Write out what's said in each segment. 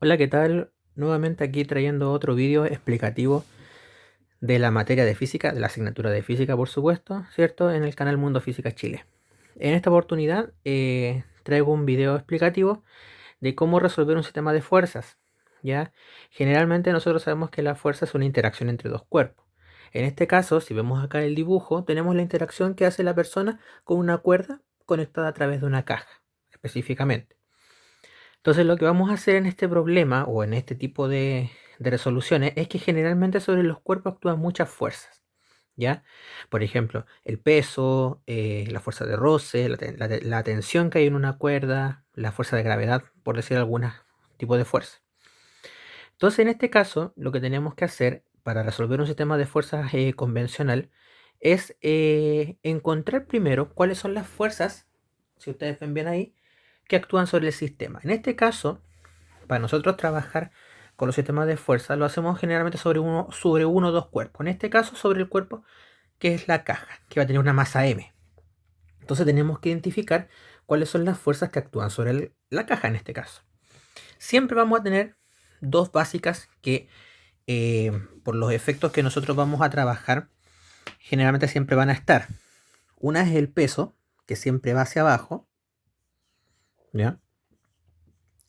Hola, ¿qué tal? Nuevamente aquí trayendo otro vídeo explicativo de la materia de física, de la asignatura de física, por supuesto, ¿cierto? En el canal Mundo Física Chile. En esta oportunidad traigo un video explicativo de cómo resolver un sistema de fuerzas, ¿ya? Generalmente nosotros sabemos que la fuerza es una interacción entre dos cuerpos. En este caso, si vemos acá el dibujo, tenemos la interacción que hace la persona con una cuerda conectada a través de una caja, específicamente. Entonces lo que vamos a hacer en este problema o en este tipo de resoluciones es que generalmente sobre los cuerpos actúan muchas fuerzas, ¿ya? Por ejemplo, el peso, la fuerza de roce, la tensión que hay en una cuerda, la fuerza de gravedad, por decir algún tipo de fuerza. Entonces en este caso lo que tenemos que hacer para resolver un sistema de fuerzas convencional es encontrar primero cuáles son las fuerzas, si ustedes ven bien ahí, que actúan sobre el sistema. En este caso, para nosotros trabajar con los sistemas de fuerza, lo hacemos generalmente sobre uno o dos cuerpos. En este caso, sobre el cuerpo que es la caja, que va a tener una masa M. Entonces tenemos que identificar cuáles son las fuerzas que actúan sobre la caja en este caso. Siempre vamos a tener dos básicas que, por los efectos que nosotros vamos a trabajar, generalmente siempre van a estar. Una es el peso, que siempre va hacia abajo. ¿Ya?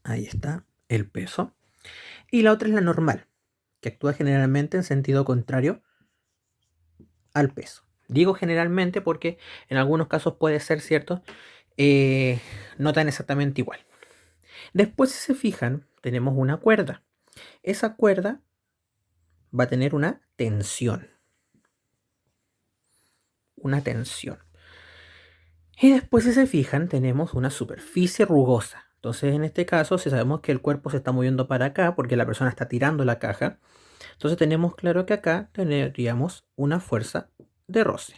Ahí está, el peso. Y la otra es la normal, que actúa generalmente en sentido contrario al peso. Digo generalmente porque en algunos casos puede ser cierto, eh, no tan exactamente igual. Después, si se fijan, tenemos una cuerda. Esa cuerda va a tener una tensión. Una tensión. Y después, si se fijan, tenemos una superficie rugosa. Entonces, en este caso, si sabemos que el cuerpo se está moviendo para acá porque la persona está tirando la caja, entonces tenemos claro que acá tendríamos una fuerza de roce.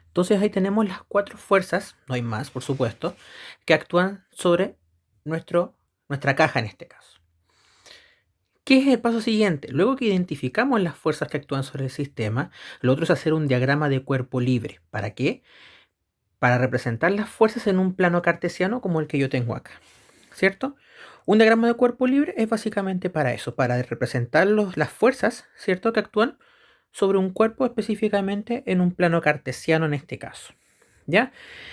Entonces ahí tenemos las cuatro fuerzas, no hay más por supuesto, que actúan sobre nuestra caja en este caso. ¿Qué es el paso siguiente? Luego que identificamos las fuerzas que actúan sobre el sistema, lo otro es hacer un diagrama de cuerpo libre. ¿Para qué? Para representar las fuerzas en un plano cartesiano como el que yo tengo acá, ¿cierto? Un diagrama de cuerpo libre es básicamente para eso, para representar las fuerzas, ¿cierto? Que actúan sobre un cuerpo específicamente en un plano cartesiano en este caso, ¿ya?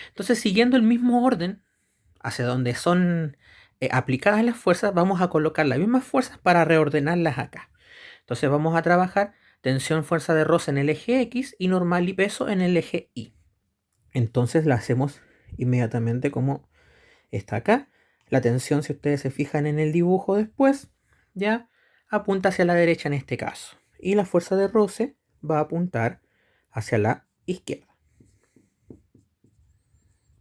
Entonces, siguiendo el mismo orden hacia donde son aplicadas las fuerzas, vamos a colocar las mismas fuerzas para reordenarlas acá. Entonces vamos a trabajar tensión, fuerza de roce en el eje X y normal y peso en el eje Y. Entonces la hacemos inmediatamente como está acá. La tensión, si ustedes se fijan en el dibujo después, ya apunta hacia la derecha en este caso. Y la fuerza de roce va a apuntar hacia la izquierda.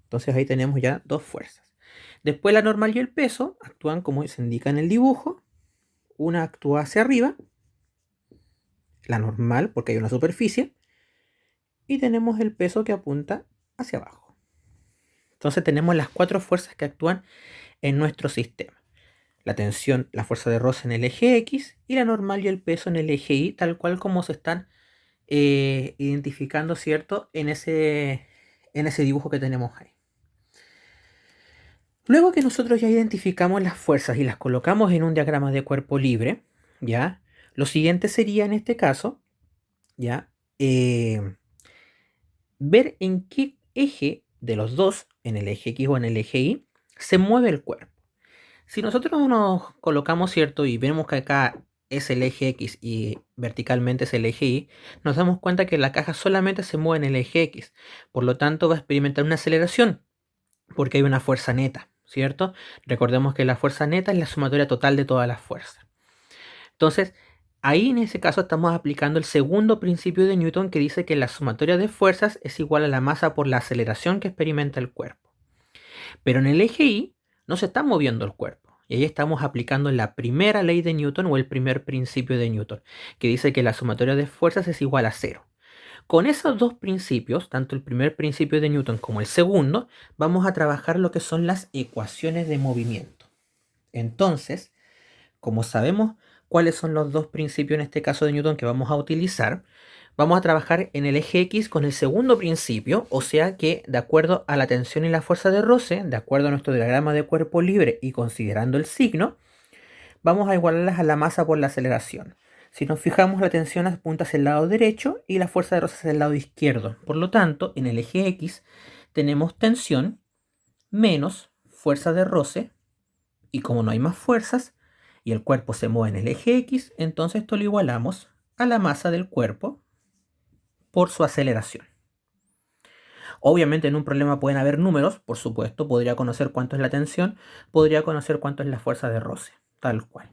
Entonces ahí tenemos ya dos fuerzas. Después la normal y el peso actúan como se indica en el dibujo. Una actúa hacia arriba, la normal porque hay una superficie, y tenemos el peso que apunta hacia abajo. Entonces tenemos las cuatro fuerzas que actúan en nuestro sistema. La tensión, la fuerza de roce en el eje X y la normal y el peso en el eje Y, tal cual como se están identificando, ¿cierto? En ese dibujo que tenemos ahí. Luego que nosotros ya identificamos las fuerzas y las colocamos en un diagrama de cuerpo libre, ¿ya? Lo siguiente sería en este caso, ¿ya? Ver en qué eje de los dos, en el eje X o en el eje Y, se mueve el cuerpo. Si nosotros nos colocamos, ¿cierto? Y vemos que acá es el eje X y verticalmente es el eje Y, nos damos cuenta que la caja solamente se mueve en el eje X. Por lo tanto, va a experimentar una aceleración porque hay una fuerza neta, ¿cierto? Recordemos que la fuerza neta es la sumatoria total de todas las fuerzas. Entonces, ahí en ese caso estamos aplicando el segundo principio de Newton que dice que la sumatoria de fuerzas es igual a la masa por la aceleración que experimenta el cuerpo. Pero en el eje Y no se está moviendo el cuerpo. Y ahí estamos aplicando la primera ley de Newton o el primer principio de Newton, que dice que la sumatoria de fuerzas es igual a cero. Con esos dos principios, tanto el primer principio de Newton como el segundo, vamos a trabajar lo que son las ecuaciones de movimiento. Entonces, como sabemos cuáles son los dos principios en este caso de Newton que vamos a utilizar, vamos a trabajar en el eje X con el segundo principio, o sea que de acuerdo a la tensión y la fuerza de roce, de acuerdo a nuestro diagrama de cuerpo libre y considerando el signo, vamos a igualarlas a la masa por la aceleración. Si nos fijamos, la tensión apunta hacia el lado derecho y la fuerza de roce hacia el lado izquierdo. Por lo tanto, en el eje X tenemos tensión menos fuerza de roce, y como no hay más fuerzas y el cuerpo se mueve en el eje X, entonces esto lo igualamos a la masa del cuerpo por su aceleración. Obviamente en un problema pueden haber números, por supuesto, podría conocer cuánto es la tensión, podría conocer cuánto es la fuerza de roce, tal cual.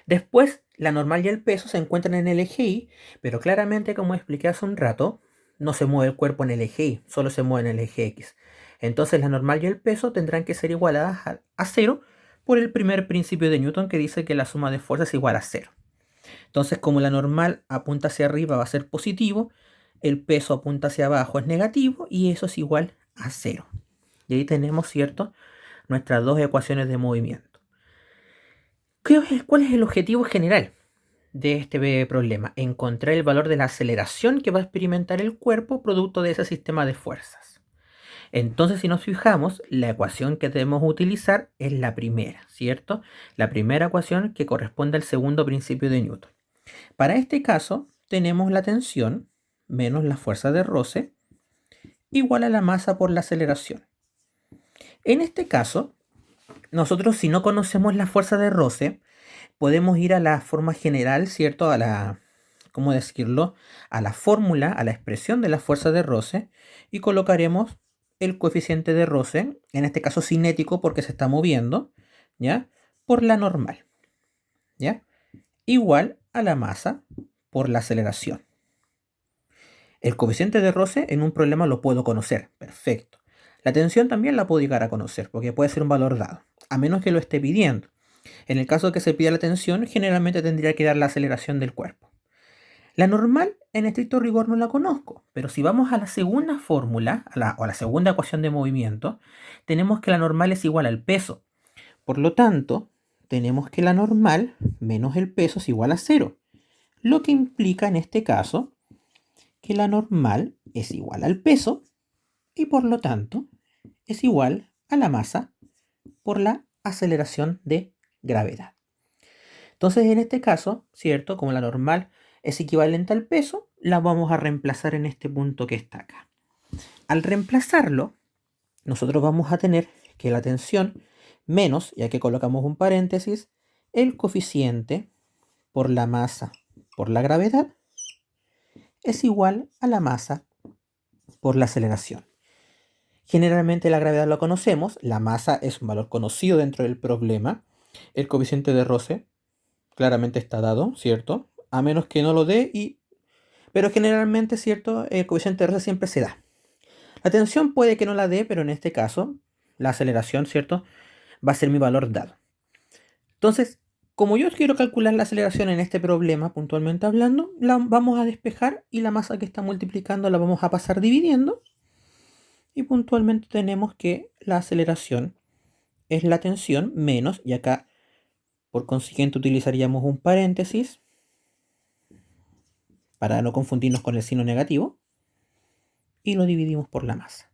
Después, la normal y el peso se encuentran en el eje Y, pero claramente, como expliqué hace un rato, no se mueve el cuerpo en el eje Y, solo se mueve en el eje X. Entonces la normal y el peso tendrán que ser igualadas a cero por el primer principio de Newton, que dice que la suma de fuerzas es igual a cero. Entonces, como la normal apunta hacia arriba va a ser positivo, el peso apunta hacia abajo es negativo y eso es igual a cero. Y ahí tenemos, ¿cierto?, nuestras dos ecuaciones de movimiento. ¿Cuál es el objetivo general de este problema? Encontrar el valor de la aceleración que va a experimentar el cuerpo producto de ese sistema de fuerzas. Entonces, si nos fijamos, la ecuación que debemos utilizar es la primera, ¿cierto? La primera ecuación que corresponde al segundo principio de Newton. Para este caso, tenemos la tensión menos la fuerza de roce igual a la masa por la aceleración. En este caso, nosotros, si no conocemos la fuerza de roce, podemos ir a la forma general, ¿cierto? ¿Cómo decirlo? A la fórmula, a la expresión de la fuerza de roce, y colocaremos el coeficiente de roce, en este caso cinético porque se está moviendo, ¿ya?, por la normal, ¿ya?, igual a la masa por la aceleración. El coeficiente de roce en un problema lo puedo conocer, perfecto. La tensión también la puedo llegar a conocer porque puede ser un valor dado, a menos que lo esté pidiendo. En el caso de que se pida la tensión, generalmente tendría que dar la aceleración del cuerpo. La normal, en estricto rigor, no la conozco, pero si vamos a la segunda fórmula, o a la segunda ecuación de movimiento, tenemos que la normal es igual al peso. Por lo tanto, tenemos que la normal menos el peso es igual a cero, lo que implica en este caso que la normal es igual al peso y por lo tanto es igual a la masa por la aceleración de gravedad. Entonces, en este caso, ¿cierto?, como la normal es equivalente al peso, la vamos a reemplazar en este punto que está acá. Al reemplazarlo, nosotros vamos a tener que la tensión menos, ya que colocamos un paréntesis, el coeficiente por la masa por la gravedad es igual a la masa por la aceleración. Generalmente la gravedad lo conocemos, la masa es un valor conocido dentro del problema, el coeficiente de roce claramente está dado, ¿cierto? A menos que no lo dé, pero generalmente, ¿cierto?, el coeficiente de roce siempre se da. La tensión puede que no la dé, pero en este caso, la aceleración, ¿cierto?, va a ser mi valor dado. Entonces, como yo quiero calcular la aceleración en este problema, puntualmente hablando, la vamos a despejar y la masa que está multiplicando la vamos a pasar dividiendo. Y puntualmente tenemos que la aceleración es la tensión menos, y acá por consiguiente utilizaríamos un paréntesis para no confundirnos con el signo negativo, y lo dividimos por la masa.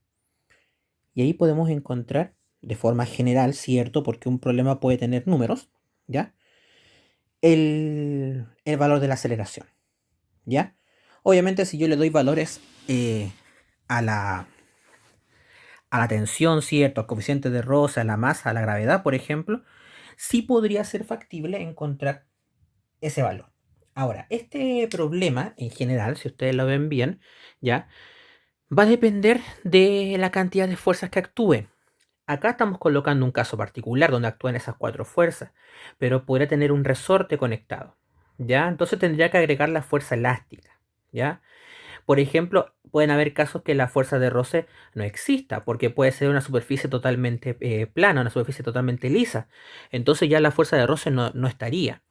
Y ahí podemos encontrar de forma general, ¿cierto?, porque un problema puede tener números, ¿ya?, el valor de la aceleración, ¿ya? Obviamente si yo le doy valores a la tensión, ¿cierto?, al coeficiente de roce, a la masa, a la gravedad, por ejemplo, sí podría ser factible encontrar ese valor. Ahora, este problema en general, si ustedes lo ven bien, ¿ya?, va a depender de la cantidad de fuerzas que actúen. Acá estamos colocando un caso particular donde actúan esas cuatro fuerzas, pero podría tener un resorte conectado, ¿ya? Entonces tendría que agregar la fuerza elástica, ¿ya? Por ejemplo, pueden haber casos que la fuerza de roce no exista, porque puede ser una superficie totalmente plana, una superficie totalmente lisa. Entonces ya la fuerza de roce no estaría.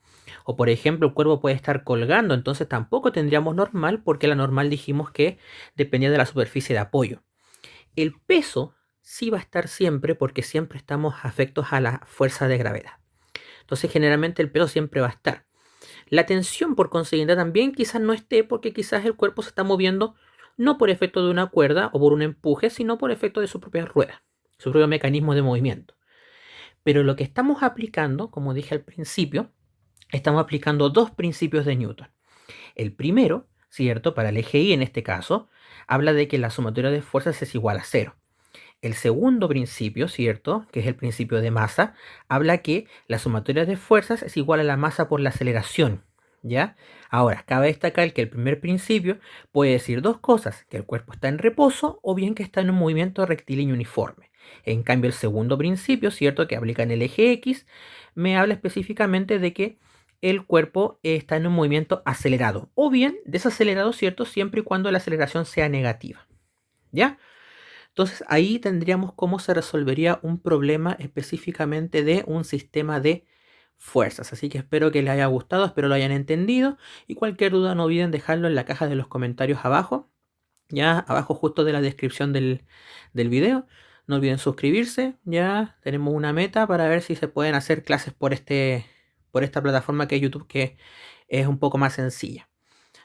O por ejemplo, el cuerpo puede estar colgando, entonces tampoco tendríamos normal, porque la normal dijimos que dependía de la superficie de apoyo. El peso sí va a estar siempre porque siempre estamos afectos a la fuerza de gravedad. Entonces generalmente el peso siempre va a estar. La tensión por consiguiente también quizás no esté porque quizás el cuerpo se está moviendo no por efecto de una cuerda o por un empuje, sino por efecto de su propia rueda, su propio mecanismo de movimiento. Pero lo que estamos aplicando, como dije al principio, estamos aplicando dos principios de Newton. El primero, ¿cierto? Para el eje Y en este caso, habla de que la sumatoria de fuerzas es igual a cero. El segundo principio, ¿cierto? Que es el principio de masa, habla que la sumatoria de fuerzas es igual a la masa por la aceleración, ¿ya? Ahora, cabe destacar que el primer principio puede decir dos cosas, que el cuerpo está en reposo o bien que está en un movimiento rectilíneo uniforme. En cambio, el segundo principio, ¿cierto? Que aplica en el eje X, me habla específicamente de que el cuerpo está en un movimiento acelerado o bien desacelerado, ¿cierto? Siempre y cuando la aceleración sea negativa, ¿ya? Entonces ahí tendríamos cómo se resolvería un problema específicamente de un sistema de fuerzas. Así que espero que les haya gustado, espero lo hayan entendido y cualquier duda no olviden dejarlo en la caja de los comentarios abajo, ya abajo justo de la descripción del video. No olviden suscribirse, ya tenemos una meta para ver si se pueden hacer clases por esta plataforma que es YouTube, que es un poco más sencilla.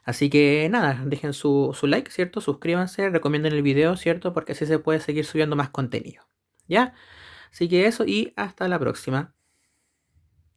Así que nada, dejen su like, ¿cierto? Suscríbanse, recomienden el video, ¿cierto? Porque así se puede seguir subiendo más contenido. ¿Ya? Así que eso y hasta la próxima.